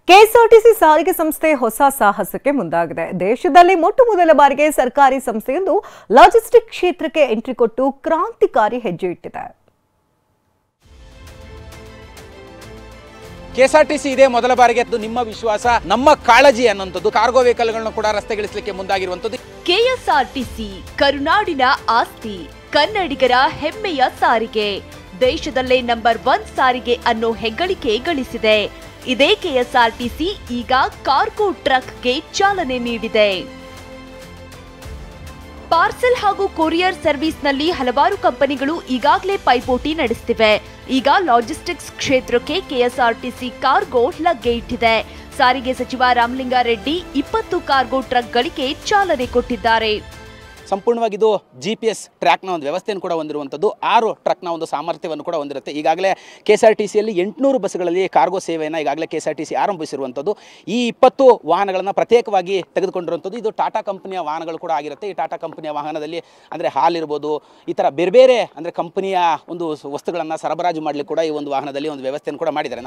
KSRTC ಸಾರಿಗೆ ಸಂಸ್ಥೆ ಹೊಸ ಸಾಹಸಕ್ಕೆ ಮುಂದಾಗಿದೆ. ದೇಶದಲ್ಲಿ ಮೊಟ್ಟಮೊದಲ ಬಾರಿಗೆ ಸರ್ಕಾರಿ ಸಂಸ್ಥೆಯೊಂದು ಲಾಜಿಸ್ಟಿಕ್ ಕ್ಷೇತ್ರಕ್ಕೆ ಎಂಟ್ರಿ ಕೊಟ್ಟು ಕ್ರಾಂತಿಕಾರಿ ಹೆಜ್ಜೆ ಇಟ್ಟಿದೆ. ಕೆಎಸ್ಆರ್ಟಿಸಿ ಇದೇ ಮೊದಲ ಬಾರಿಗೆ ನಿಮ್ಮ ವಿಶ್ವಾಸ ನಮ್ಮ ಕಾಳಜಿ ಅನ್ನುವಂಥದ್ದು ಕಾರ್ಗೋ ವೆಹಿಕಲ್ಗಳನ್ನು ಕೂಡ ರಸ್ತೆಗಿಳಿಸಲಿಕ್ಕೆ ಮುಂದಾಗಿರುವಂಥದ್ದು. ಕೆಎಸ್ಆರ್ಟಿಸಿ ಕರುನಾಡಿನ ಆಸ್ತಿ, ಕನ್ನಡಿಗರ ಹೆಮ್ಮೆಯ ಸಾರಿಗೆ, ದೇಶದಲ್ಲೇ ನಂಬರ್ 1 ಸಾರಿಗೆ ಅನ್ನೋ ಹೆಗ್ಗಳಿಕೆ ಗಳಿಸಿದೆ. ಇದೇ ಕೆಎಸ್ಆರ್ಟಿಸಿ ಈಗ ಕಾರ್ಗೋ ಟ್ರಕ್ಗೆ ಚಾಲನೆ ನೀಡಿದೆ. ಪಾರ್ಸೆಲ್ ಹಾಗೂ ಕೊರಿಯರ್ ಸರ್ವಿಸ್ನಲ್ಲಿ ಹಲವಾರು ಕಂಪನಿಗಳು ಈಗಾಗಲೇ ಪೈಪೋಟಿ ನಡೆಸುತ್ತಿವೆ. ಈಗ ಲಾಜಿಸ್ಟಿಕ್ಸ್ ಕ್ಷೇತ್ರಕ್ಕೆ ಕೆಎಸ್ಆರ್ಟಿಸಿ ಕಾರ್ಗೋ ಲಗ್ಗೆ ಇಟ್ಟಿದೆ. ಸಾರಿಗೆ ಸಚಿವ ರಾಮಲಿಂಗಾರೆಡ್ಡಿ 20 ಕಾರ್ಗೋ ಟ್ರಕ್ಗಳಿಗೆ ಚಾಲನೆ ಕೊಟ್ಟಿದ್ದಾರೆ. ಸಂಪೂರ್ಣವಾಗಿ ಇದು GPS ಟ್ರ್ಯಾಕ್ನ ಒಂದು ವ್ಯವಸ್ಥೆಯನ್ನು ಕೂಡ ಹೊಂದಿರುವಂಥದ್ದು. 6 ಟ್ರಕ್ನ ಒಂದು ಸಾಮರ್ಥ್ಯವನ್ನು ಕೂಡ ಹೊಂದಿರುತ್ತೆ. ಈಗಾಗಲೇ ಕೆಎಸ್ಆರ್ಟಿಸಿಯಲ್ಲಿ 800 ಬಸ್ಗಳಲ್ಲಿ ಕಾರ್ಗೋ ಸೇವೆಯನ್ನು ಈಗಾಗಲೇ ಕೆಎಸ್ಆರ್ಟಿಸಿ ಆರಂಭಿಸಿರುವಂಥದ್ದು. ಈ 20 ವಾಹನಗಳನ್ನು ಪ್ರತ್ಯೇಕವಾಗಿ ತೆಗೆದುಕೊಂಡಿರುವಂಥದ್ದು. ಇದು ಟಾಟಾ ಕಂಪನಿಯ ವಾಹನಗಳು ಕೂಡ ಆಗಿರುತ್ತೆ. ಈ ಟಾಟಾ ಕಂಪನಿಯ ವಾಹನದಲ್ಲಿ ಅಂದರೆ ಹಾಲಿರ್ಬೋದು, ಈ ಥರ ಬೇರೆ ಬೇರೆ ಅಂದರೆ ಕಂಪನಿಯ ಒಂದು ವಸ್ತುಗಳನ್ನು ಸರಬರಾಜು ಮಾಡಲಿಕ್ಕೆ ಕೂಡ ಈ ಒಂದು ವಾಹನದಲ್ಲಿ ಒಂದು ವ್ಯವಸ್ಥೆಯನ್ನು ಕೂಡ ಮಾಡಿದ್ದಾರೆ.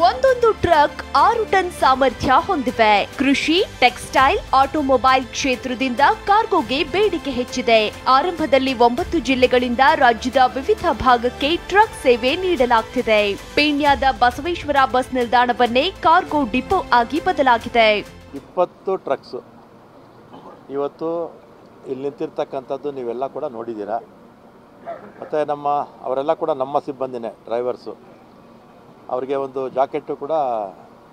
ಒಂದೊಂದು ಟ್ರಕ್ 6 ಟನ್ ಸಾಮರ್ಥ್ಯ ಹೊಂದಿವೆ. ಕೃಷಿ, ಟೆಕ್ಸ್ಟೈಲ್, ಆಟೋಮೊಬೈಲ್ ಕ್ಷೇತ್ರದಿಂದ ಕಾರ್ಗೋಗೆ ಬೇಡಿಕೆ ಹೆಚ್ಚಿದೆ. ಆರಂಭದಲ್ಲಿ 9 ಜಿಲ್ಲೆಗಳಿಂದ ರಾಜ್ಯದ ವಿವಿಧ ಭಾಗಕ್ಕೆ ಟ್ರಕ್ ಸೇವೆ ನೀಡಲಾಗುತ್ತಿದೆ. ಪೀಣ್ಯದ ಬಸವೇಶ್ವರ ಬಸ್ ನಿಲ್ದಾಣವನ್ನೇ ಕಾರ್ಗೋ ಡಿಪೋ ಆಗಿ ಬದಲಾಗಿದೆ. 20 ಟ್ರಕ್ಸ್ ಇವತ್ತು ಇಲ್ಲಿ ನಿಂತಿರ್ತಕ್ಕಂಥದ್ದು ನೀವೆಲ್ಲ ಕೂಡ ನೋಡಿದ್ದೀರಾ. ಮತ್ತು ಅವರೆಲ್ಲ ಕೂಡ ನಮ್ಮ ಸಿಬ್ಬಂದಿನೇ, ಡ್ರೈವರ್ಸು. ಅವರಿಗೆ ಒಂದು ಜಾಕೆಟು ಕೂಡ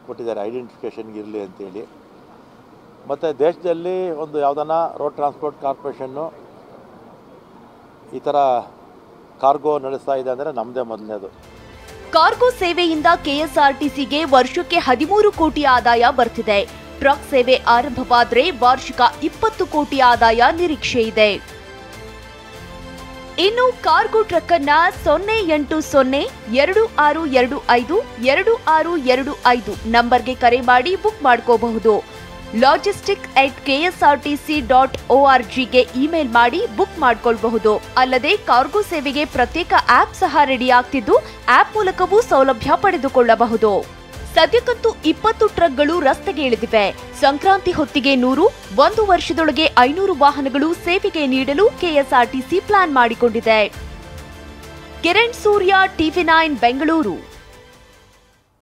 ಕೊಟ್ಟಿದ್ದಾರೆ ಐಡೆಂಟಿಫಿಕೇಷನ್ಗೆ ಇರಲಿ ಅಂತೇಳಿ. ಮತ್ತು ದೇಶದಲ್ಲಿ ಒಂದು ಯಾವುದನ್ನ ರೋಡ್ ಟ್ರಾನ್ಸ್ಪೋರ್ಟ್ ಕಾರ್ಪೊರೇಷನ್ನು ಈ ಥರ ಕಾರ್ಗೋ ನಡೆಸ್ತಾ ಇದೆ ಅಂದರೆ ನಮ್ಮದೇ ಮೊದಲನೇದು. ಕಾರ್ಗೋ ಸೇವೆಯಿಂದ ಕೆಎಸ್ಆರ್ಟಿಸಿಗೆ ವರ್ಷಕ್ಕೆ 13 ಕೋಟಿ ಆದಾಯ ಬರ್ತಿದೆ. ಟ್ರಕ್ ಸೇವೆ ಆರಂಭವಾದರೆ ವಾರ್ಷಿಕ 20 ಕೋಟಿ ಆದಾಯ ನಿರೀಕ್ಷೆ ಇದೆ. ಇನ್ನು ಕಾರ್ಗೋ ಟ್ರಕ್ ಅನ್ನ 080026252625 ನಂಬರ್ಗೆ ಕರೆ ಮಾಡಿ ಬುಕ್ ಮಾಡ್ಕೋಬಹುದು. logistic@ksrtc.org ಇಮೇಲ್ ಮಾಡಿ ಬುಕ್ ಮಾಡ್ಕೊಳ್ಬಹುದು. ಅಲ್ಲದೆ ಕಾರ್ಗೋ ಸೇವೆಗೆ ಪ್ರತ್ಯೇಕ ಆಪ್ ಸಹ ರೆಡಿ ಆಗ್ತಿದ್ದು ಆಪ್ ಮೂಲಕವೂ ಸೌಲಭ್ಯ ಪಡೆದುಕೊಳ್ಳಬಹುದು. ಸದ್ಯಕ್ಕಂತೂ 20 ಟ್ರಕ್ಗಳು ರಸ್ತೆಗೆ ಇಳಿದಿವೆ. ಸಂಕ್ರಾಂತಿ ಹೊತ್ತಿಗೆ 100, 1 ವರ್ಷದೊಳಗೆ 500 ವಾಹನಗಳು ಸೇವೆಗೆ ನೀಡಲು ಕೆಎಸ್ಆರ್ಟಿಸಿ ಪ್ಲಾನ್ ಮಾಡಿಕೊಂಡಿದೆ. ಕಿರಣ್ ಸೂರ್ಯ, TV9 ಬೆಂಗಳೂರು.